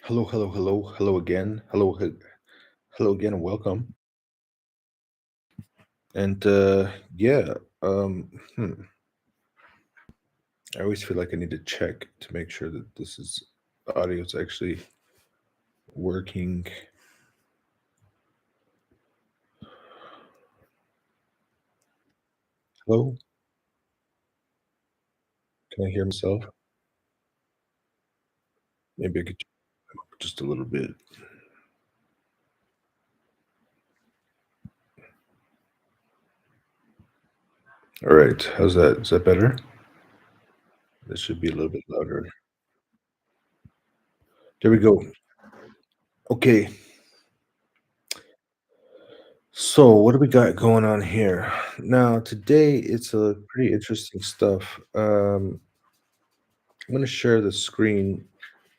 Hello, hello, hello, hello again. Hello again, and welcome. And yeah, um, hmm, I always feel like I need to check to make sure that this is the audio is actually working. Hello, can I hear myself? Maybe I could just a little bit. All right, how's that? Is that better? This should be a little bit louder. There we go. Okay, so what do we got going on here? Now, today it's a pretty interesting stuff. I'm going to share the screen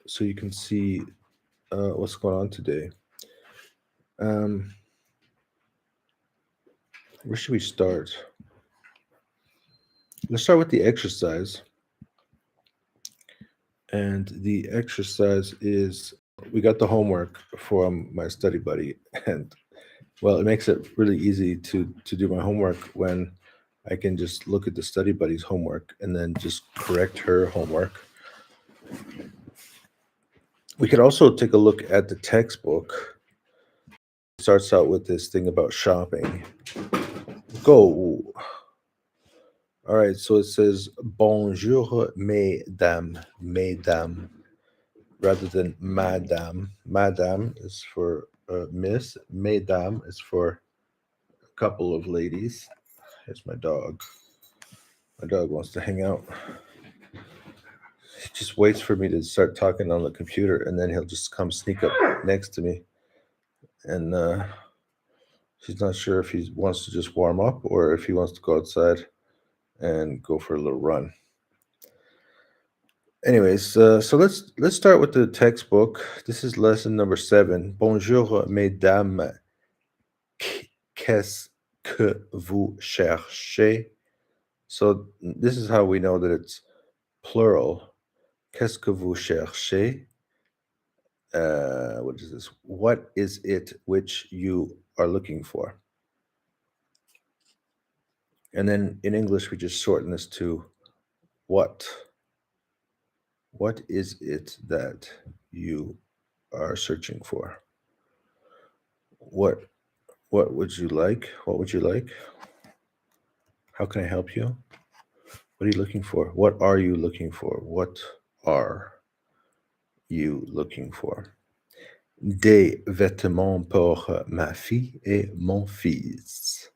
so you can see what's going on today. Um, where should we start? Let's start with the exercise. And the exercise is we got the homework from my study buddy. And well, it makes it really easy to do my homework when I can just look at the study buddy's homework and then just correct her homework. We could also take a look at the textbook. It starts out with this thing about shopping. Go. All right, so it says bonjour, mesdames, rather than madame. Madame is for miss, mesdames is for a couple of ladies. Here's my dog. My dog wants to hang out. He just waits for me to start talking on the computer, and then he'll just come sneak up next to me. And he's not sure if he wants to just warm up or if he wants to go outside and go for a little run. Anyways, so let's start with the textbook. This is lesson number 7. Bonjour, mesdames. Qu'est-ce que vous cherchez? So this is how we know that it's plural. Qu'est-ce que vous cherchez? What is this? What is it which you are looking for? And then in English, we just shorten this to what. What is it that you are searching for? What what would you like? What would you like? How can I help you? What are you looking for? What are you looking for? What are you looking for? Des vêtements pour ma fille et mon fils.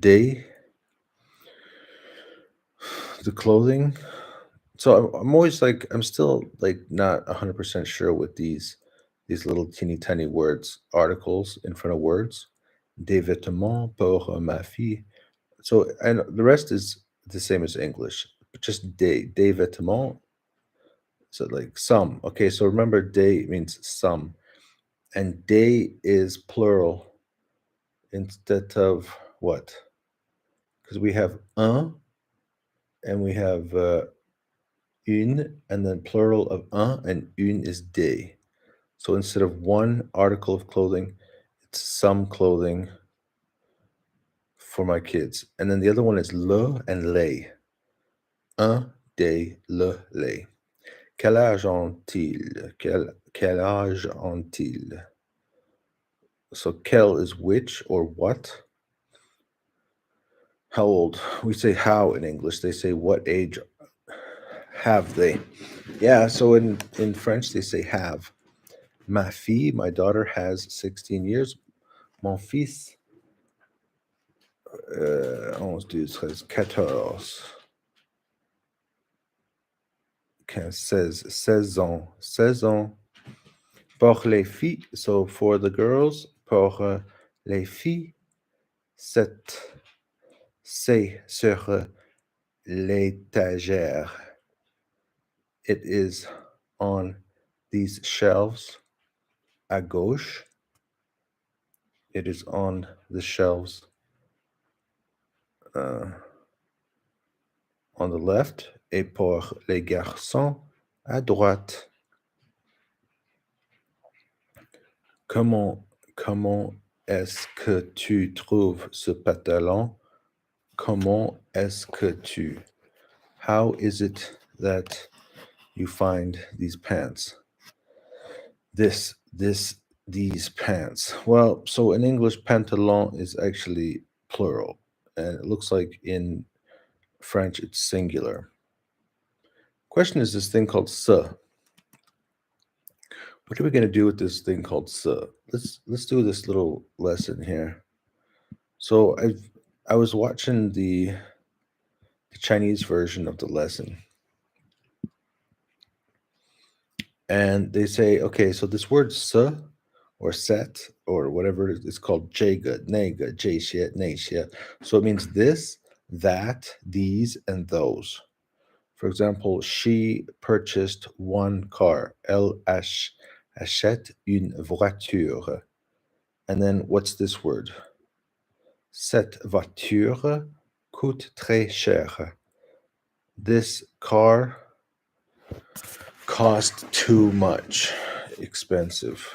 Des, the clothing. So I'm always like, I'm still like not 100% sure with these little teeny tiny words, articles in front of words. Des vêtements pour ma fille. So and the rest is the same as English, but just des vêtements. So like some. Okay, so remember des means some, and des is plural instead of what? Because we have un and we have une, and then plural of un and une is des. So instead of one article of clothing, it's some clothing for my kids. And then the other one is le and les. Un, des, le, les. Quel âge ont-ils? Quel âge ont-ils? So quel is which or what. How old? We say how in English. They say what age have they? Yeah, so in French they say have. Ma fille, my daughter has 16 years. Mon fils, 11, 12, 13, 15, 16, 16 ans. 16 ans. Pour les filles, so for the girls, pour les filles, 7. C'est sur l'étagère. It is on these shelves à gauche. It is on the shelves uh, on the left. Et pour les garçons, à droite. Comment, comment est-ce que tu trouves ce pantalon? Comment est-ce que tu? How is it that you find these pants? This, these pants. Well, so in English, pantalon is actually plural, and it looks like in French it's singular. Question is this thing called ce. What are we gonna do with this thing called ce? Let's do this little lesson here. So I was watching the Chinese version of the lesson, and they say, okay, so this word "se" or "set" or whatever it's called, "jega," "nega," "jie," "neixie." So it means this, that, these, and those. For example, she purchased one car. Achète une voiture. And then what's this word? Cette voiture coûte très cher. This car cost too much. Expensive.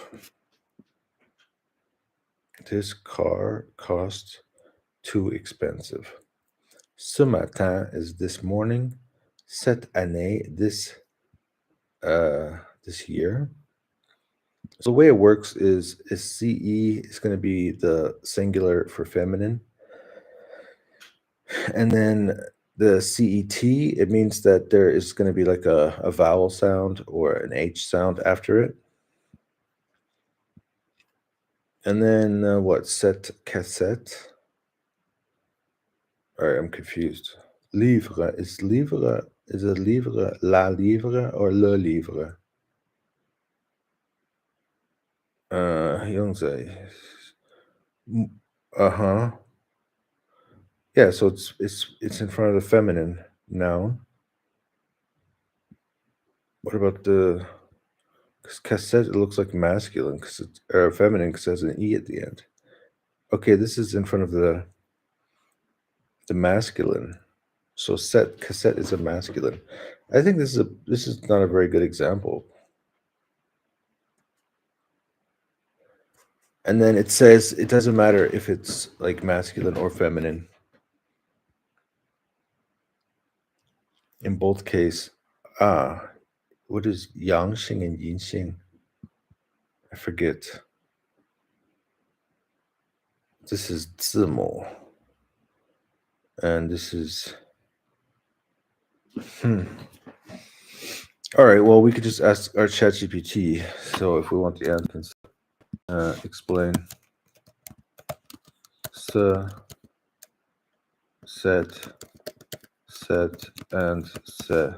This car cost too expensive. Ce matin is this morning. Cette année, this year. So the way it works is CE is going to be the singular for feminine. And then the CET, it means that there is going to be like a vowel sound or an H sound after it. And then what? Set cassette. All right, I'm confused. Livre is it livre, la livre, or le livre? Youngzai. Uh-huh. Yeah, so it's in front of the feminine noun. What about the cassette? It looks like masculine because it's or feminine because it has an e at the end. Okay, this is in front of the masculine. So set cassette is a masculine. I think this is not a very good example. And then it says it doesn't matter if it's like masculine or feminine. In both case, what is yang xing and yin xing? I forget. This is 字母, and this is All right. Well, we could just ask our ChatGPT. So if we want the answers, explain. Set, and se.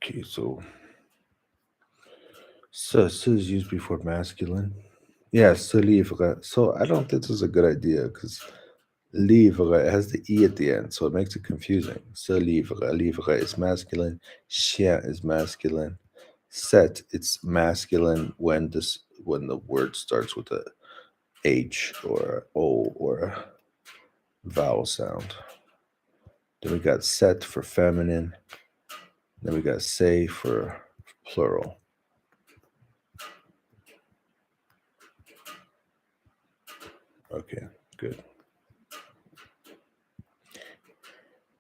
Okay, so se is used before masculine. Yeah, se livre. So I don't think this is a good idea because livre it has the e at the end, so it makes it confusing. Se livre, livre is masculine. Chien is masculine. Set, it's masculine when the word starts with a H or a O or a vowel sound. Then we got set for feminine. Then we got say for plural. Okay, good.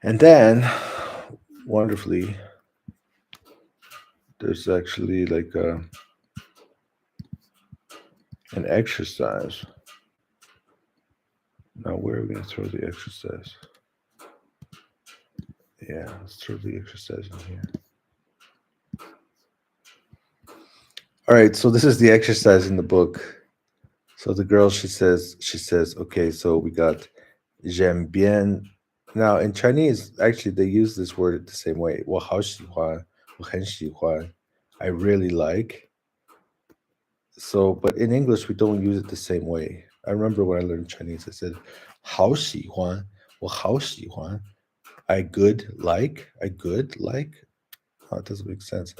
And then, wonderfully, there's actually like an exercise. Now, where are we going to throw the exercise? Yeah, let's throw the exercise in here. All right, so this is the exercise in the book. So the girl, she says, okay, so we got j'aime bien. Now in Chinese, actually, they use this word the same way. 我好喜欢,我很喜欢. I really like. So, but in English, we don't use it the same way. I remember when I learned Chinese, I said, 好喜欢,我好喜欢. I good like. Oh, it doesn't make sense.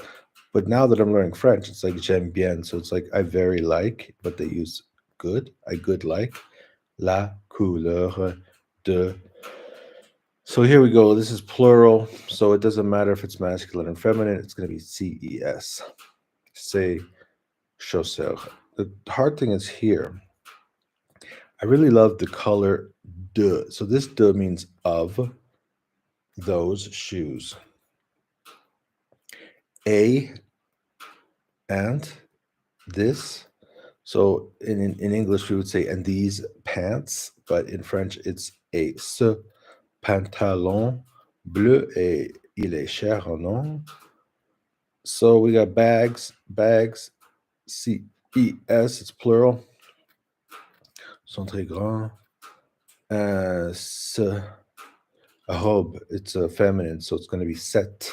But now that I'm learning French, it's like j'aime bien. So it's like I very like, but they use good. I good like. La couleur de. So here we go. This is plural. So it doesn't matter if it's masculine or feminine. It's going to be CES. Say chausseur. The hard thing is here. I really love the color de. So this de means of those shoes. A and this. So in English, we would say, and these pants, but in French, it's a ce pantalon bleu et il est cher, non? So we got bags, CES, it's plural, sont très grands. Ce, a robe, it's a feminine, so it's going to be cette.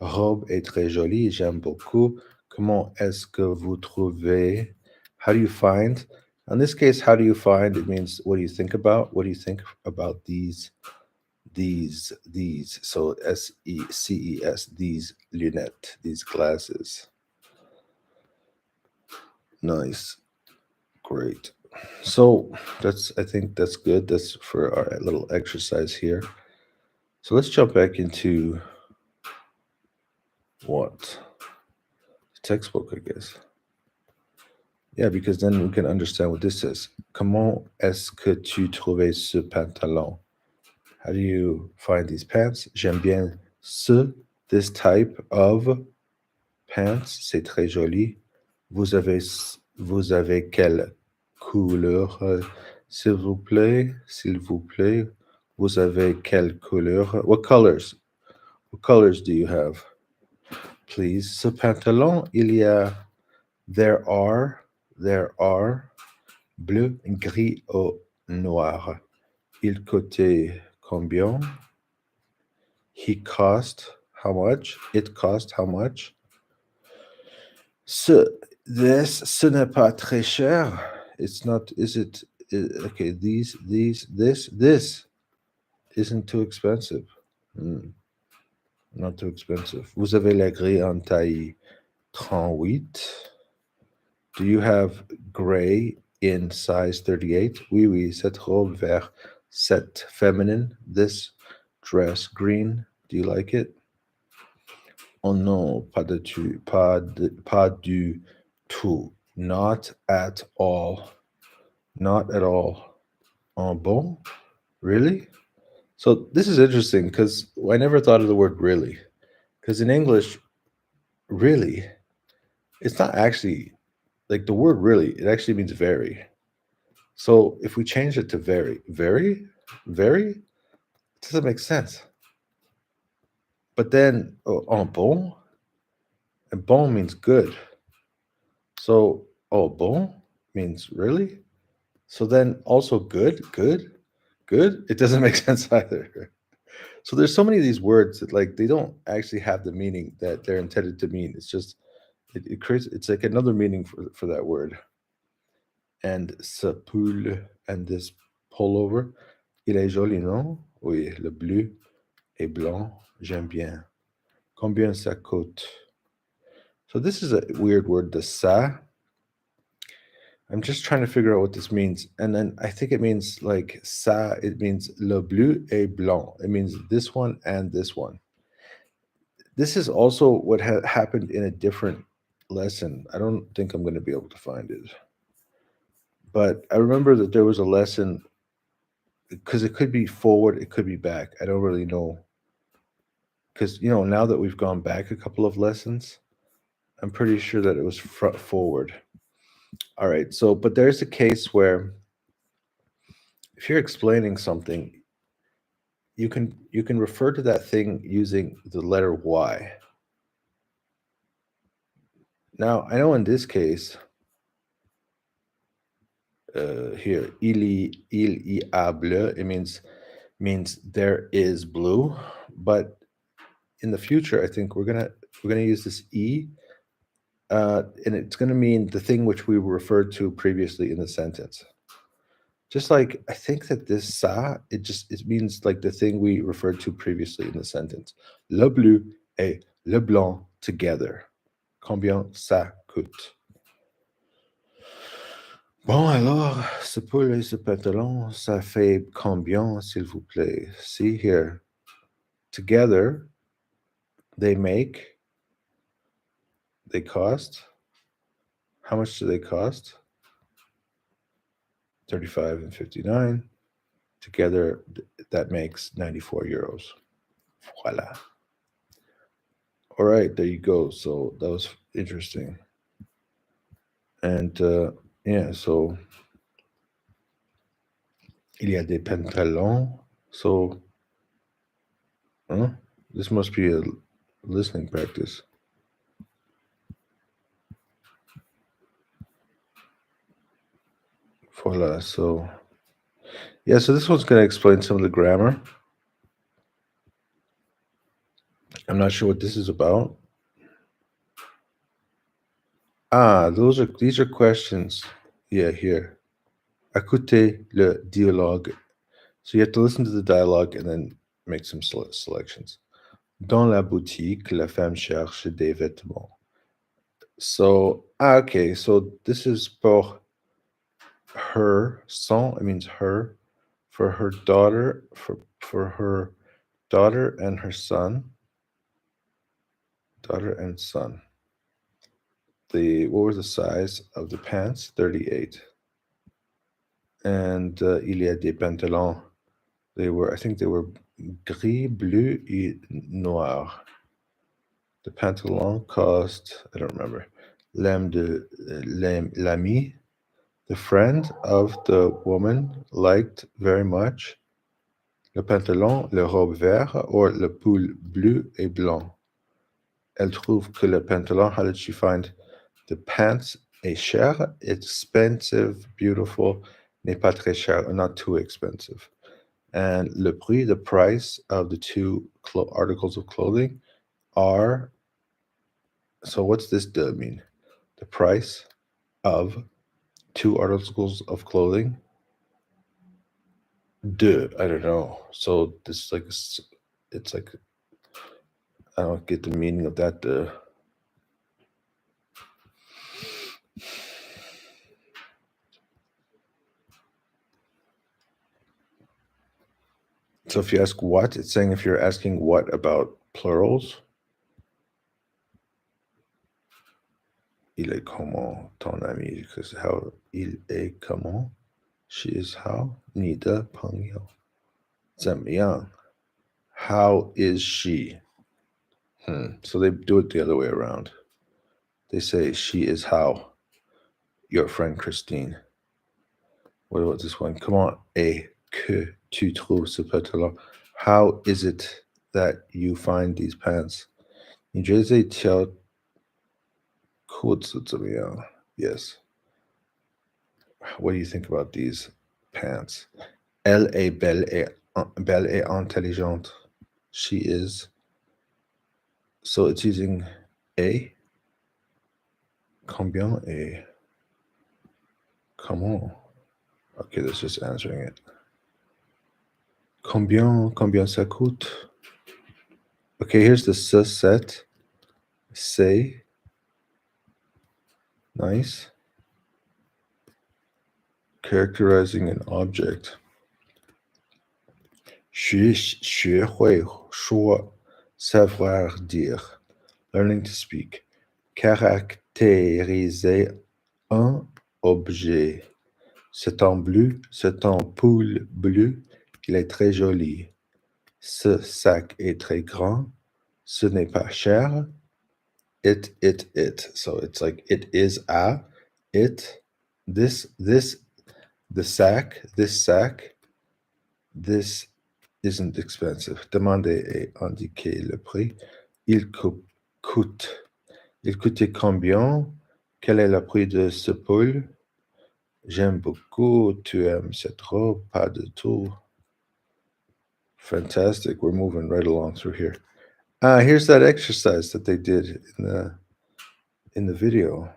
Robe est très jolie, j'aime beaucoup. Comment est-ce que vous trouvez? How do you find? In this case, how do you find? It means what do you think about? What do you think about these? So SECES, these lunettes, these glasses. Nice. Great. So I think that's good. That's for our little exercise here. So let's jump back into what? Textbook, I guess. Yeah, because then we can understand what this says. Comment est-ce que tu trouvais ce pantalon? How do you find these pants? J'aime bien this type of pants. C'est très joli. Vous avez quelle couleur, s'il vous plaît? S'il vous plaît. Vous avez quelle couleur? What colors? What colors do you have? Please. Ce pantalon, there are bleu, gris ou noir. Il coûtait combien? He cost how much? It cost how much? Ce n'est pas très cher. It's not, is it, okay, this isn't too expensive. Not too expensive. Vous avez la grille en taille 38. Do you have gray in size 38? Oui, oui, cette robe vert, cette feminine, this dress green. Do you like it? Oh non, pas du tout. Not at all. Not at all. Oh bon? Really? So this is interesting because I never thought of the word really. Because in English, really, it's not actually like the word really, it actually means very. So if we change it to very, it doesn't make sense. But then en bon, and bon means good. So bon means really. So then also good. It doesn't make sense either. So there's so many of these words that like they don't actually have the meaning that they're intended to mean. It's just it creates it's like another meaning for that word. And ce pull and this pullover, il est joli, non? Oui, le bleu et blanc, j'aime bien. Combien ça coûte? So this is a weird word, the ça. I'm just trying to figure out what this means. And then I think it means like ça, it means le bleu et blanc. It means this one and this one. This is also what happened in a different lesson. I don't think I'm going to be able to find it. But I remember that there was a lesson because it could be forward, it could be back. I don't really know. Because, now that we've gone back a couple of lessons, I'm pretty sure that it was forward. All right. So, but there's a case where if you're explaining something, you can refer to that thing using the letter Y. Now, I know in this case, here, il y a bleu, it means there is blue, but in the future, I think we're gonna use this and it's going to mean the thing which we referred to previously in the sentence. Just like I think that this ça, it means like the thing we referred to previously in the sentence. Le bleu et le blanc together. Combien ça coûte? Bon, alors, ce pull et ce pantalon, ça fait combien, s'il vous plaît? See here. Together, they cost. How much do they cost? 35 and 59. Together, that makes 94 euros. Voila. All right, there you go. So that was interesting. And yeah, so il y a des pantalons. So, huh? This must be a listening practice. Voila. So, yeah, so this one's going to explain some of the grammar. I'm not sure what this is about. Ah, these are questions. Yeah, here. Écoutez le dialogue. So you have to listen to the dialogue and then make some selections. Dans la boutique, la femme cherche des vêtements. So, okay, so this is pour her, son, it means her, for her daughter, for her daughter and her son. Daughter and son. What was the size of the pants? 38. And il y a des pantalons. I think they were gris, bleu, et noir. The pantalon cost, I don't remember. L'ami, the friend of the woman, liked very much le pantalon, le robe vert, or le pull bleu et blanc. Elle trouve que le pantalon, how did she find the pants? Est cher, expensive, beautiful, n'est pas très cher, or not too expensive. And le prix, the price of the two articles of clothing are. So what's this de mean? The price of two articles of clothing. De, I don't know. So this like it's like I don't get the meaning of that de. So if you ask what, it's saying if you're asking what about plurals. Il est comment ton ami? Because how il est comment? She is how? 你的朋友怎么样? How is she? So they do it the other way around. They say she is how? Your friend Christine. What about this one? Comment est que tu trouves ce pantalon? How is it that you find these pants? 你觉得这条裤子怎么样? Yes. What do you think about these pants? Elle est belle et intelligente. She is. So it's using a. Combien et comment? Okay, that's just answering it. Combien ça coûte? Okay, here's the se set. Say. Nice. Characterizing an object. 学会说 savoir dire. Learning to speak. Caractériser un objet. C'est un pull bleu, il est très joli. Ce sac est très grand, ce n'est pas cher. It. So it's like it is a, it, this, the sac, this isn't expensive. Demandez et indiquez le prix. Il coûte. Il coûtait combien? Quel est le prix de ce pull? J'aime beaucoup. Tu aimes cette robe? Pas du tout. Fantastic. We're moving right along through here. Here's that exercise that they did in the video,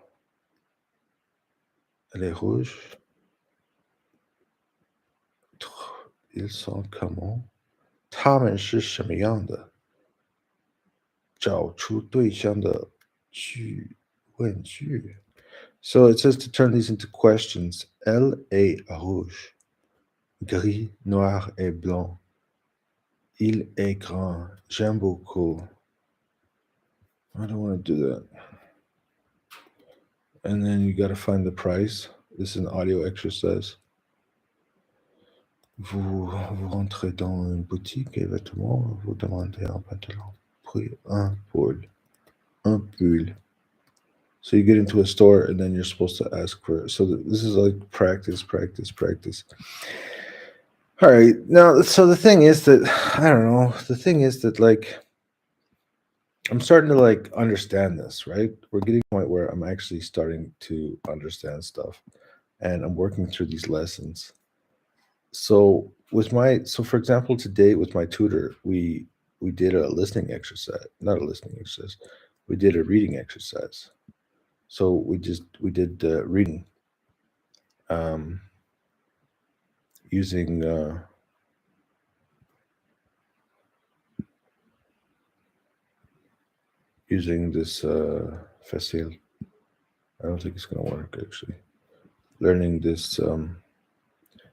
les rouges, ils sont comment? 他们是什么样的？找出对象的句问句。So it says to turn these into questions. Elle est rouge, gris, noir et blanc. Il est grand. J'aime beaucoup. I don't want to do that. And then you got to find the price. This is an audio exercise. Vous rentrez dans une boutique et vêtements, vous demandez un pantalon, puis un pull. Un pull. So you get into a store and then you're supposed to ask for. So this is like practice, practice, practice. All right. Now, so the thing is that I don't know. The thing is that like I'm starting to like understand this, right? We're getting to a point where I'm actually starting to understand stuff, and I'm working through these lessons. So for example, today with my tutor, we did a listening exercise, not a listening exercise. We did a reading exercise. So we did reading um, using using this facile. I don't think it's gonna work actually. Learning this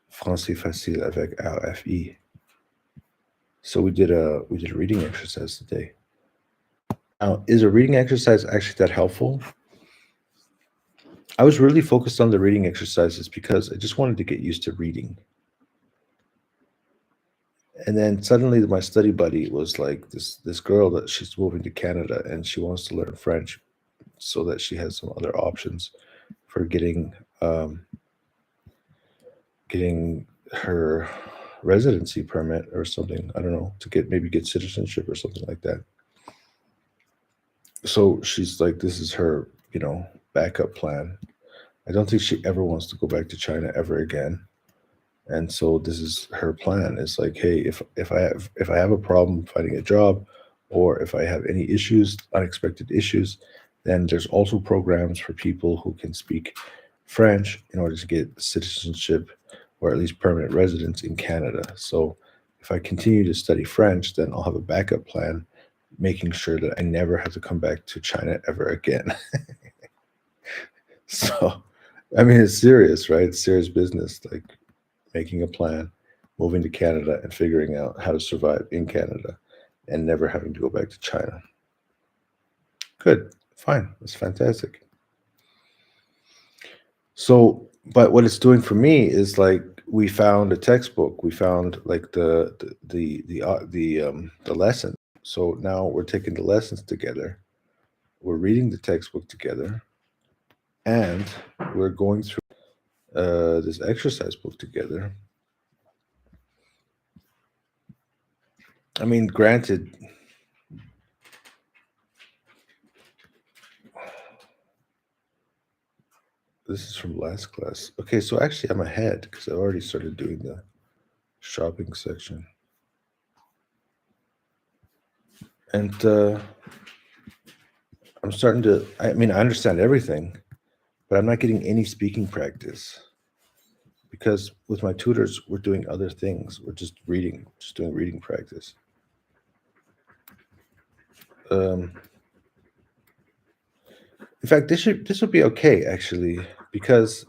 français facile avec RFI. So we did a reading exercise today. Now, is a reading exercise actually that helpful? I was really focused on the reading exercises because I just wanted to get used to reading. And then suddenly my study buddy was like this girl that she's moving to Canada and she wants to learn French so that she has some other options for um, getting her residency permit or something. I don't know, to get citizenship or something like that. So she's like, this is her, backup plan. I don't think she ever wants to go back to China ever again. And so this is her plan. It's like, hey, if I have a problem finding a job, or if I have any issues, unexpected issues, then there's also programs for people who can speak French in order to get citizenship or at least permanent residence in Canada. So if I continue to study French, then I'll have a backup plan, making sure that I never have to come back to China ever again. So, I mean, it's serious, right? It's serious business. Like making a plan, moving to Canada, and figuring out how to survive in Canada and never having to go back to China. Good, fine, that's fantastic. So, but what it's doing for me is like we found a textbook, we found like the lesson. So now we're taking the lessons together, we're reading the textbook together, and we're going through this exercise book together. I mean, granted, this is from last class. Okay, so actually I'm ahead because I already started doing the shopping section. And I'm starting to, I mean, I understand everything, but I'm not getting any speaking practice because with my tutors, we're doing other things. We're just reading, just doing reading practice. Um, in fact, this would be okay actually, because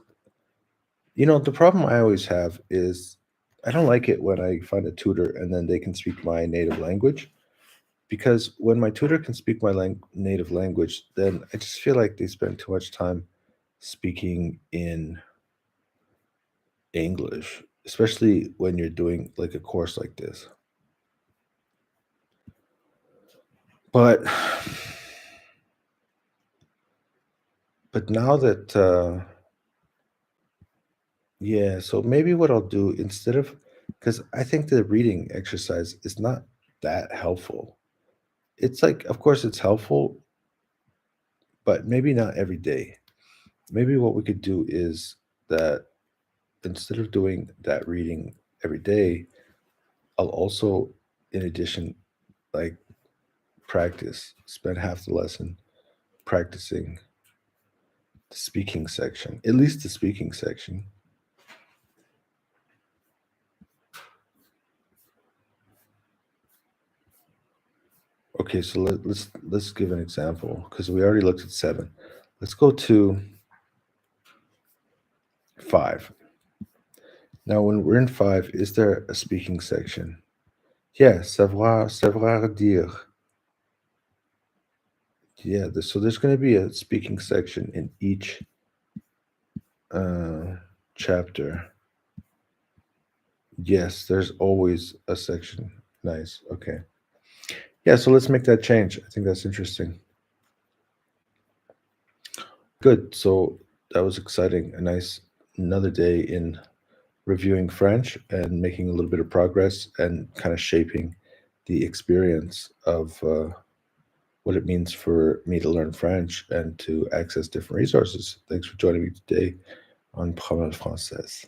the problem I always have is I don't like it when I find a tutor and then they can speak my native language, because when my tutor can speak my native language, then I just feel like they spend too much time speaking in English, especially when you're doing like a course like this. But now that yeah, so maybe what I'll do instead of, because I think the reading exercise is not that helpful. It's like, of course, it's helpful, but maybe not every day. Maybe what we could do is that instead of doing that reading every day, I'll also, in addition, like practice, spend half the lesson practicing The speaking section. At least the speaking section. Okay, so let's give an example because we already looked at 7. Let's go to 5. Now, when we're in 5, is there a speaking section? Yeah, savoir dire. Yeah, so there's going to be a speaking section in each uh, chapter. Yes, there's always a section. Nice. Okay. Yeah, so let's make that change. I think that's interesting. Good. So that was exciting. A nice another day in reviewing French and making a little bit of progress and kind of shaping the experience of what it means for me to learn French and to access different resources. Thanks for joining me today on Promenade Française.